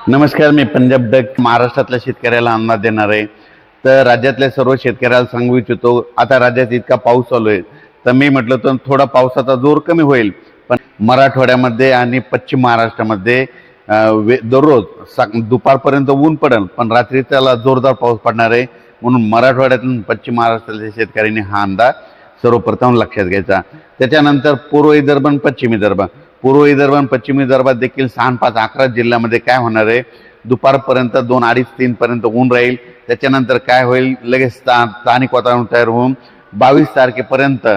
नमस्कार, मी पंजाब डक महाराष्ट्रातल्या शेतकऱ्याला अंदाज देणार आहे। तर राज्यातल्या सर्व शेतकऱ्याला सांगू इच्छितो, आता राज्यात इतका पाऊस चालू आहे, तर मी म्हटलं तर थोडा पावसाचा जोर कमी होईल, पण मराठवाड्यामध्ये आणि पश्चिम महाराष्ट्रामध्ये दररोज दुपारपर्यंत ऊन पडेल, पण रात्री त्याला जोरदार पाऊस पडणार आहे। म्हणून मराठवाड्यातून पश्चिम महाराष्ट्रातल्या शेतकऱ्यांनी हा अंदाज सर्वप्रथम लक्षात घ्यायचा। त्याच्यानंतर पूर्व विदर्भ आणि पश्चिम विदर्भ, पूर्व विदर्भ आणि पश्चिम विदर्भात देखील 6, 5, 11 जिल्ह्यामध्ये काय होणार आहे, दुपारपर्यंत 2, 2:30, 3 पर्यंत ऊन राहील। त्याच्यानंतर काय होईल, लगेच स्थानिक वातावरण तयार होऊन 22 तारखेपर्यंत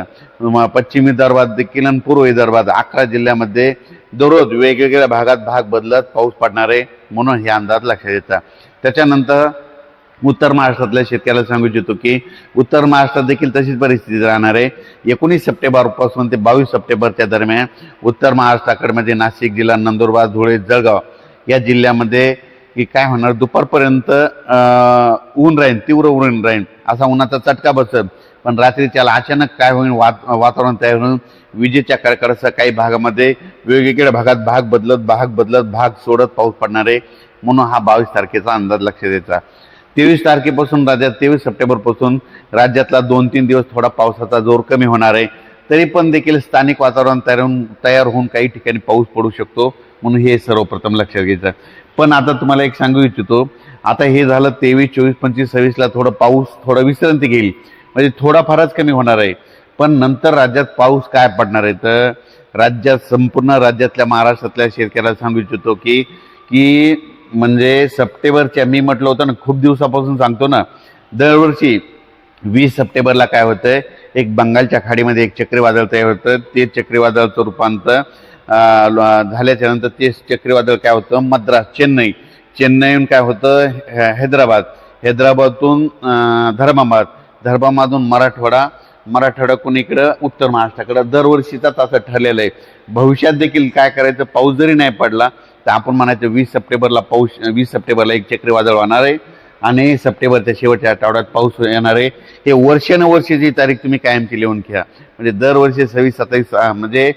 पश्चिम विदर्भात देखील आणि पूर्व विदर्भात 11 जिल्ह्यामध्ये दररोज वेगवेगळ्या भागात भाग बदलत पाऊस पडणार आहे, म्हणून हे अंदाज लक्षात घ्यायचा। त्याच्यानंतर उत्तर महाराष्ट्रातल्या शेतकऱ्याला सांगू इच्छितो की उत्तर महाराष्ट्रात देखील तशीच परिस्थिती राहणार आहे। 19 सप्टेंबरपासून ते 22 सप्टेंबरच्या दरम्यान उत्तर महाराष्ट्राकडे म्हणजे नाशिक जिल्हा, नंदुरबार, धुळे, जळगाव या जिल्ह्यामध्ये की काय होणार, दुपारपर्यंत ऊन राहील, तीव्र ऊन राहील, असा उन्हाचा चटका बसेल। पण रात्रीच्याला अचानक काय होईल, वातावरण तयार होऊन विजेच्या कडकडाटासह काही भागामध्ये वेगवेगळ्या भागात भाग बदलत भाग सोडत पाऊस पडणार आहे, म्हणून हा 22 तारखेचा अंदाज लक्षात द्यायचा। 23 तारखेपासून राज्यात 23 सप्टेंबरपासून राज्यातला 2-3 दिवस थोडा पावसाचा जोर कमी होणार आहे, तरी पण देखील स्थानिक वातावरण तयार होऊन काही ठिकाणी पाऊस पडू शकतो, म्हणून हे सर्वप्रथम लक्षात घ्यायचं। पण आता तुम्हाला एक सांगू इच्छितो, आता हे झालं 23, 24, 25, 26ला थोडा विश्रांती घेईल, म्हणजे थोडाफारच कमी होणार आहे। पण नंतर राज्यात पाऊस काय पडणार आहे, तर राज्यात संपूर्ण राज्यातल्या महाराष्ट्रातल्या शेतकऱ्याला सांगू इच्छितो की म्हणजे सप्टेंबरच्या, मी म्हटलं होतं ना खूप दिवसापासून सांगतो ना, दरवर्षी 20 सप्टेंबरला काय होतंय, एक बंगालच्या खाडीमध्ये एक चक्रीवादळ तयार होतं। ते चक्रीवादळाचं रूपांतर झाल्याच्या नंतर ते चक्रीवादळ काय होतं, मद्रास, चेन्नईहून काय होतं, हैदराबादतून धर्माबादून मराठवाड्याकडून इकडं उत्तर महाराष्ट्राकडं दरवर्षीचाच असं ठरलेलं आहे। भविष्यात देखील काय करायचं, पाऊस जरी नाही पडला तर आपण म्हणायचं 20 सप्टेंबरला एक चक्रीवादळ होणार आहे आणि सप्टेंबरच्या शेवटच्या आठवड्यात पाऊस येणार आहे। हे वर्षानुवर्षीची तारीख तुम्ही कायमची लिहून घ्या, म्हणजे दरवर्षी 26-27 म्हणजे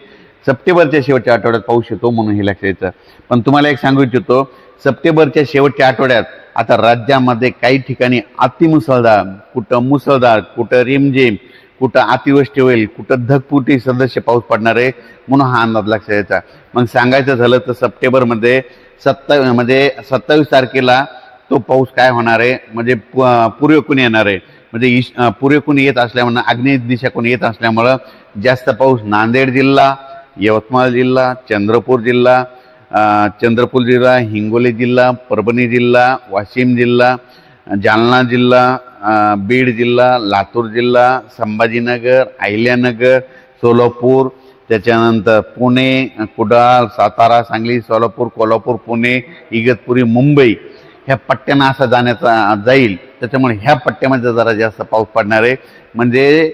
सप्टेंबरच्या शेवटच्या आठवड्यात पाऊस येतो, म्हणून हे लक्षात घ्यायचं। पण तुम्हाला एक सांगू इच्छितो, सप्टेंबरच्या शेवटच्या आठवड्यात आता राज्यामध्ये काही ठिकाणी अतिमुसळधार, कुठं मुसळधार, कुठं रिमझिम, कुठं अतिवृष्टी होईल, कुठं ढगफुटी सदृश्य पाऊस पडणार आहे, म्हणून हा अंदाज लक्षात घ्यायचा। मग सांगायचं झालं तर सप्टेंबरमध्ये 27 तारखेला तो पाऊस काय होणार आहे, म्हणजे पूर्वेकडून येणार आहे, म्हणजे पूर्वेकडून येत असल्यामुळे, आग्नेय दिशेकडून येत असल्यामुळं जास्त पाऊस नांदेड जिल्हा, यवतमाळ जिल्हा, चंद्रपूर जिल्हा, हिंगोली जिल्हा, परभणी जिल्हा, वाशिम जिल्हा, जालना जिल्हा, बीड जिल्हा, लातूर जिल्हा, संभाजीनगर, अहिल्यानगर, सोलापूर, त्याच्यानंतर पुणे, कुडाळ, सातारा, सांगली, सोलापूर, कोल्हापूर, पुणे, इगतपुरी, मुंबई ह्या पट्ट्यांना असा जाईल। त्याच्यामुळे ह्या पट्ट्यामध्ये जरा जास्त पाऊस पडणार आहे, म्हणजे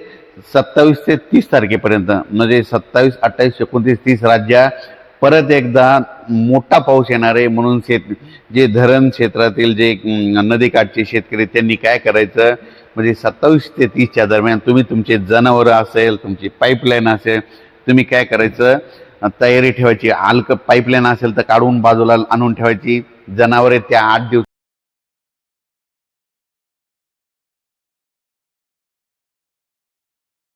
27 ते 30 तारखेपर्यंत, म्हणजे 27, 28, 29, 30 राज्यात परत एकदा मोठा पाऊस येणार आहे। म्हणून जे धरण क्षेत्रातील जे नदीकाठचे शेतकरी त्यांनी काय करायचं, म्हणजे 27 ते 30च्या दरम्यान तुम्ही तुमचे जनावरं असेल, तुमची पाईपलाईन असेल, तुम्ही काय करायचं, तयारी ठेवायची। पाईपलाईन असेल तर काढून बाजूला आणून ठेवायची, जनावरे त्या 8 दिवस